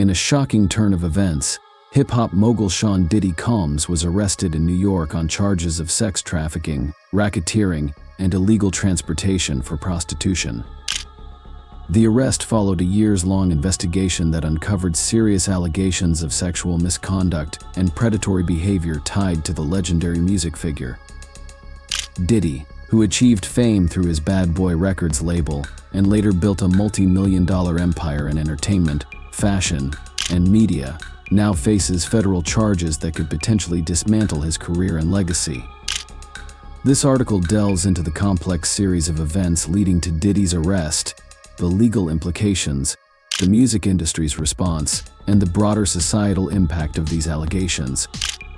In a shocking turn of events, hip-hop mogul Sean Diddy Combs was arrested in New York on charges of sex trafficking, racketeering, and illegal transportation for prostitution. The arrest followed a years-long investigation that uncovered serious allegations of sexual misconduct and predatory behavior tied to the legendary music figure. Diddy, who achieved fame through his Bad Boy Records label and later built a multi-million-dollar empire in entertainment, fashion, and media, now faces federal charges that could potentially dismantle his career and legacy. This article delves into the complex series of events leading to Diddy's arrest, the legal implications, the music industry's response, and the broader societal impact of these allegations.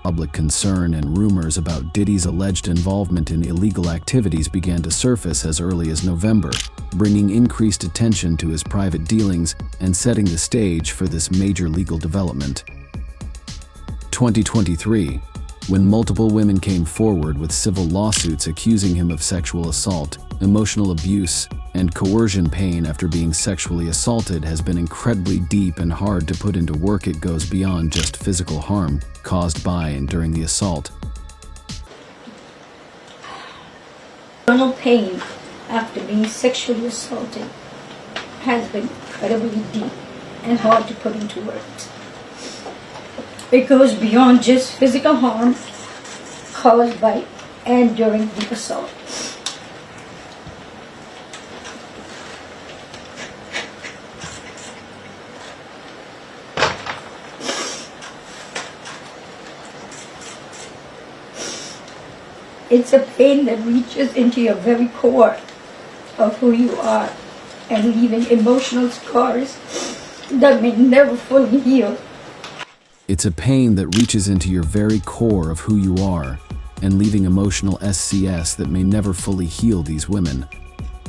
Public concern and rumors about Diddy's alleged involvement in illegal activities began to surface as early as November, bringing increased attention to his private dealings and setting the stage for this major legal development. 2023, when multiple women came forward with civil lawsuits accusing him of sexual assault, emotional abuse, and coercion. Pain after being sexually assaulted has been incredibly deep and hard to put into work. It goes beyond just physical harm caused by and during the assault. Internal pain after being sexually assaulted has been incredibly deep and hard to put into words. It goes beyond just physical harm caused by and during the assault. It's a pain that reaches into your very core of who you are and leaving emotional scars that may never fully heal. It's a pain that reaches into your very core of who you are and leaving emotional SCS that may never fully heal. These women,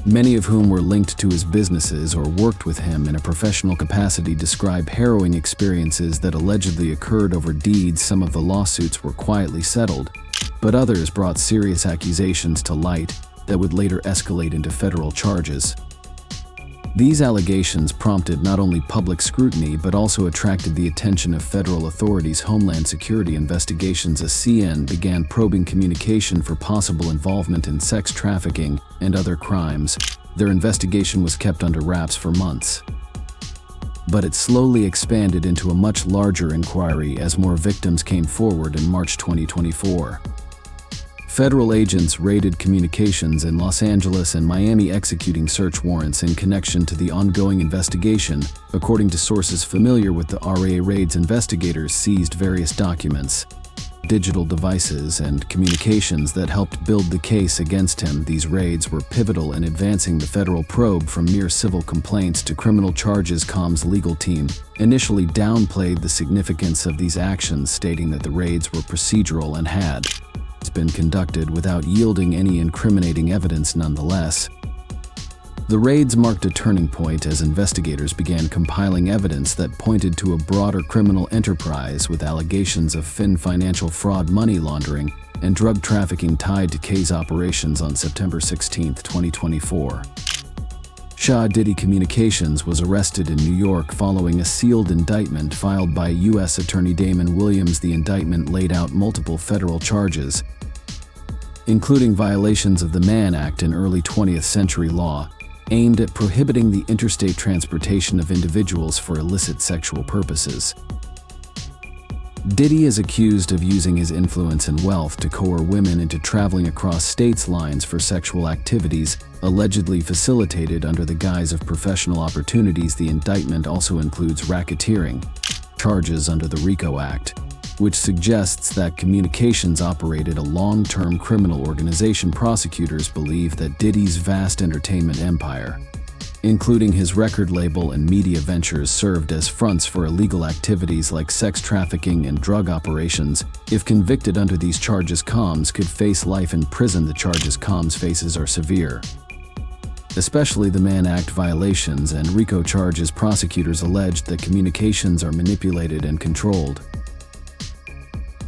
many of whom were linked to his businesses or worked with him in a professional capacity, describe harrowing experiences that allegedly occurred over deeds. Some of the lawsuits were quietly settled, but others brought serious accusations to light that would later escalate into federal charges. These allegations prompted not only public scrutiny but also attracted the attention of federal authorities. Homeland Security investigations, a CN, began probing communication for possible involvement in sex trafficking and other crimes. Their investigation was kept under wraps for months, but it slowly expanded into a much larger inquiry as more victims came forward. In March 2024, federal agents raided communications in Los Angeles and Miami, executing search warrants in connection to the ongoing investigation. According to sources familiar with the RA raids, investigators seized various documents, digital devices, and communications that helped build the case against him. These raids were pivotal in advancing the federal probe from mere civil complaints to criminal charges. Combs' legal team initially downplayed the significance of these actions, stating that the raids were procedural and had been conducted without yielding any incriminating evidence. Nonetheless, the raids marked a turning point as investigators began compiling evidence that pointed to a broader criminal enterprise with allegations of financial fraud, money laundering, and drug trafficking tied to K's operations. On September 16, 2024, Diddy Communications was arrested in New York following a sealed indictment filed by U.S. Attorney Damon Williams. The indictment laid out multiple federal charges, including violations of the Mann Act, an early 20th century law aimed at prohibiting the interstate transportation of individuals for illicit sexual purposes. Diddy is accused of using his influence and wealth to coerce women into traveling across states' lines for sexual activities, allegedly facilitated under the guise of professional opportunities. The indictment also includes racketeering charges under the RICO Act, which suggests that Communications operated a long-term criminal organization. Prosecutors believe that Diddy's vast entertainment empire, including his record label and media ventures, served as fronts for illegal activities like sex trafficking and drug operations. If convicted under these charges, Combs could face life in prison. The charges Combs faces are severe, especially the Mann Act violations and RICO charges. Prosecutors alleged that Communications are manipulated and controlled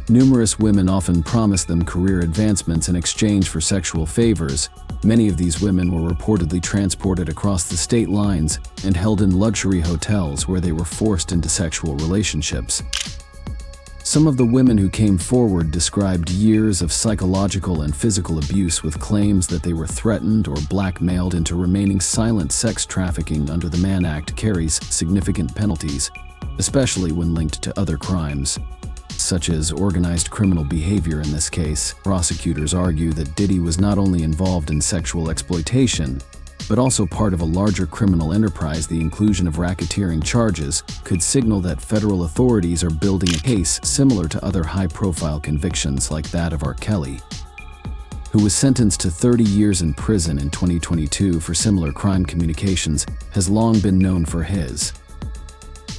Numerous women often promised them career advancements in exchange for sexual favors. Many of these women were reportedly transported across the state lines and held in luxury hotels where they were forced into sexual relationships. Some of the women who came forward described years of psychological and physical abuse with claims that they were threatened or blackmailed into remaining silent. Sex trafficking under the Mann Act carries significant penalties, especially when linked to other crimes, such as organized criminal behavior. In this case, prosecutors argue that Diddy was not only involved in sexual exploitation, but also part of a larger criminal enterprise. The inclusion of racketeering charges could signal that federal authorities are building a case similar to other high-profile convictions like that of R. Kelly, who was sentenced to 30 years in prison in 2022 for similar crime. Communications has long been known for his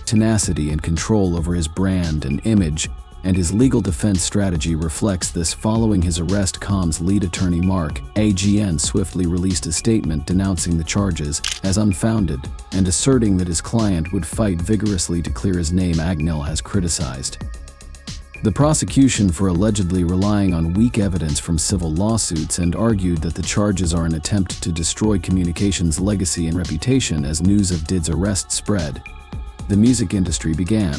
tenacity and control over his brand and image, and his legal defense strategy reflects this. Following his arrest, Com's lead attorney Mark AGN swiftly released a statement denouncing the charges as unfounded and asserting that his client would fight vigorously to clear his name. Agnell has criticized the prosecution for allegedly relying on weak evidence from civil lawsuits and argued that the charges are an attempt to destroy Communications' legacy and reputation. As news of Diddy's arrest spread, the music industry began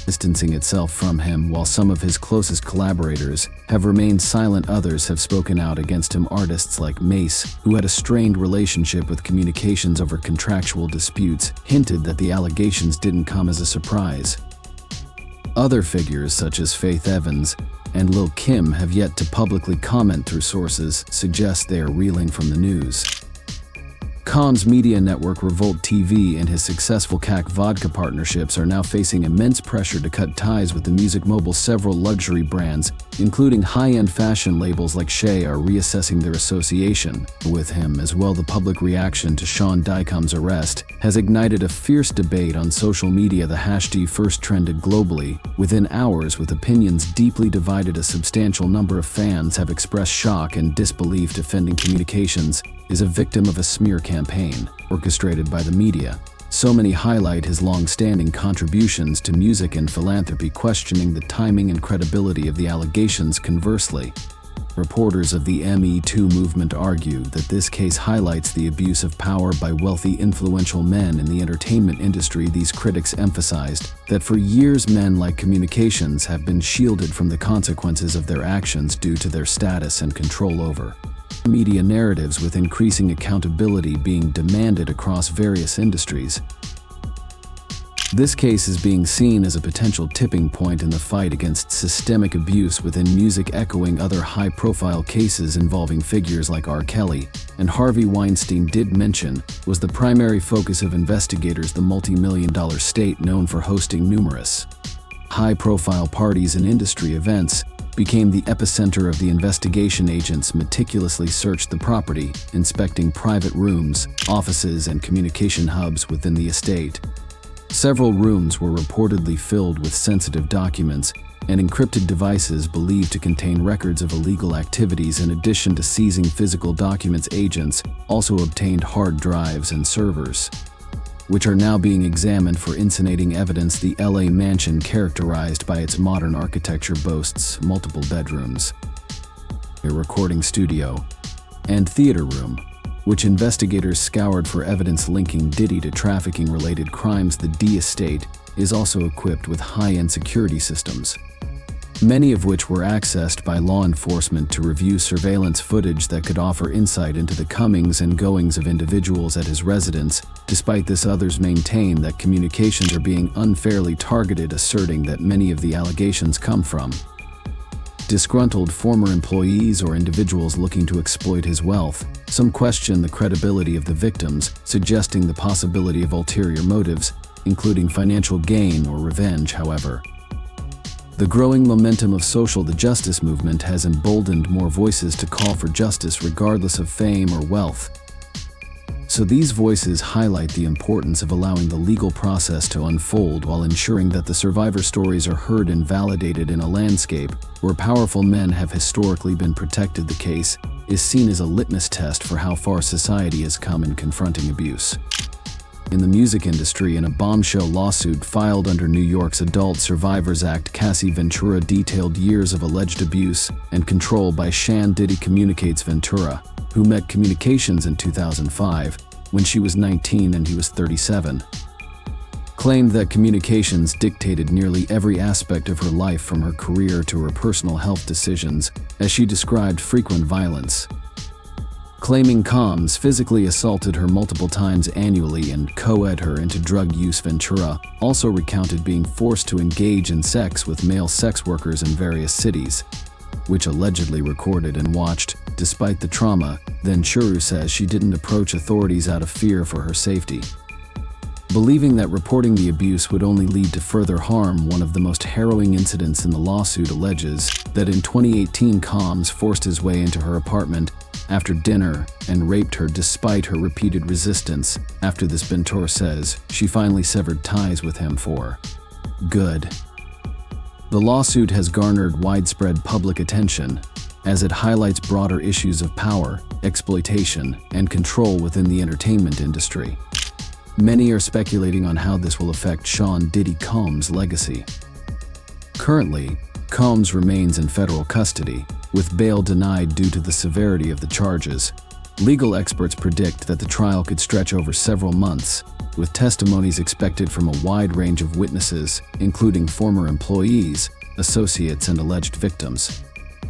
distancing itself from him. While some of his closest collaborators have remained silent, others have spoken out against him. Artists like Mace, who had a strained relationship with Communications over contractual disputes, hinted that the allegations didn't come as a surprise. Other figures such as Faith Evans and Lil' Kim have yet to publicly comment. Through sources suggest they are reeling from the news. Com's media network Revolt TV and his successful CAC vodka partnerships are now facing immense pressure to cut ties with the music mogul. Several luxury brands, including high-end fashion labels like Shea, are reassessing their association with him as well. The public reaction to Sean Combs' arrest has ignited a fierce debate on social media. The hashtag first trended globally within hours, with opinions deeply divided. A substantial number of fans have expressed shock and disbelief, defending Communications is a victim of a smear campaign orchestrated by the media. So many highlight his long-standing contributions to music and philanthropy, questioning the timing and credibility of the allegations. Conversely, reporters of the Me Too movement argue that this case highlights the abuse of power by wealthy, influential men in the entertainment industry. These critics emphasized that for years men like Communications have been shielded from the consequences of their actions due to their status and control over media narratives, with increasing accountability being demanded across various industries. This case is being seen as a potential tipping point in the fight against systemic abuse within music, echoing other high-profile cases involving figures like R. Kelly and Harvey Weinstein. Did mention was the primary focus of investigators. The multi-million-dollar state, known for hosting numerous high-profile parties and industry events, became the epicenter of the investigation. Agents meticulously searched the property, inspecting private rooms, offices, and communication hubs within the estate. Several rooms were reportedly filled with sensitive documents and encrypted devices believed to contain records of illegal activities. In addition to seizing physical documents, agents also obtained hard drives and servers, which are now being examined for incriminating evidence. The LA mansion, characterized by its modern architecture, boasts multiple bedrooms, a recording studio, and theater room, which investigators scoured for evidence linking Diddy to trafficking-related crimes. The D estate is also equipped with high-end security systems, many of which were accessed by law enforcement to review surveillance footage that could offer insight into the comings and goings of individuals at his residence. Despite this, others maintain that Communications are being unfairly targeted, asserting that many of the allegations come from disgruntled former employees or individuals looking to exploit his wealth. Some question the credibility of the victims, suggesting the possibility of ulterior motives, including financial gain or revenge. However, the growing momentum of the justice movement has emboldened more voices to call for justice regardless of fame or wealth. So these voices highlight the importance of allowing the legal process to unfold while ensuring that the survivor stories are heard and validated. In a landscape where powerful men have historically been protected, the case is seen as a litmus test for how far society has come in confronting abuse. in the music industry in a bombshell lawsuit filed under New York's Adult Survivors Act. Cassie Ventura detailed years of alleged abuse and control by Diddy Communicates Ventura, who met Communications in 2005 when she was 19 and he was 37. Claimed that Communications dictated nearly every aspect of her life, from her career to her personal health decisions, as she described frequent violence. Claiming Combs physically assaulted her multiple times annually and co-ed her into drug use. Ventura also recounted being forced to engage in sex with male sex workers in various cities, which allegedly recorded and watched. Despite the trauma, Ventura says she didn't approach authorities out of fear for her safety. Believing that reporting the abuse would only lead to further harm, one of the most harrowing incidents in the lawsuit alleges that in 2018 Combs forced his way into her apartment after dinner and raped her despite her repeated resistance. After this, Ventura says she finally severed ties with him for good. The lawsuit has garnered widespread public attention as it highlights broader issues of power, exploitation, and control within the entertainment industry. Many are speculating on how this will affect Diddy Combs' legacy. Currently, Combs remains in federal custody, with bail denied due to the severity of the charges. Legal experts predict that the trial could stretch over several months, with testimonies expected from a wide range of witnesses, including former employees, associates, and alleged victims.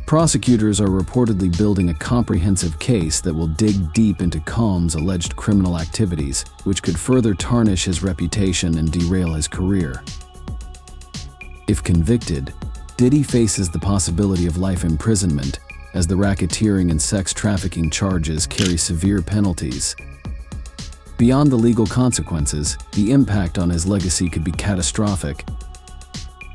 Prosecutors are reportedly building a comprehensive case that will dig deep into Combs' alleged criminal activities, which could further tarnish his reputation and derail his career. If convicted, Diddy faces the possibility of life imprisonment, as the racketeering and sex trafficking charges carry severe penalties. Beyond the legal consequences, the impact on his legacy could be catastrophic.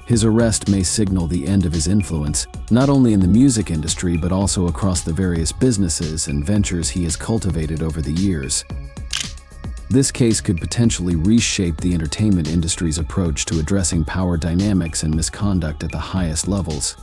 His arrest may signal the end of his influence, not only in the music industry but also across the various businesses and ventures he has cultivated over the years. This case could potentially reshape the entertainment industry's approach to addressing power dynamics and misconduct at the highest levels.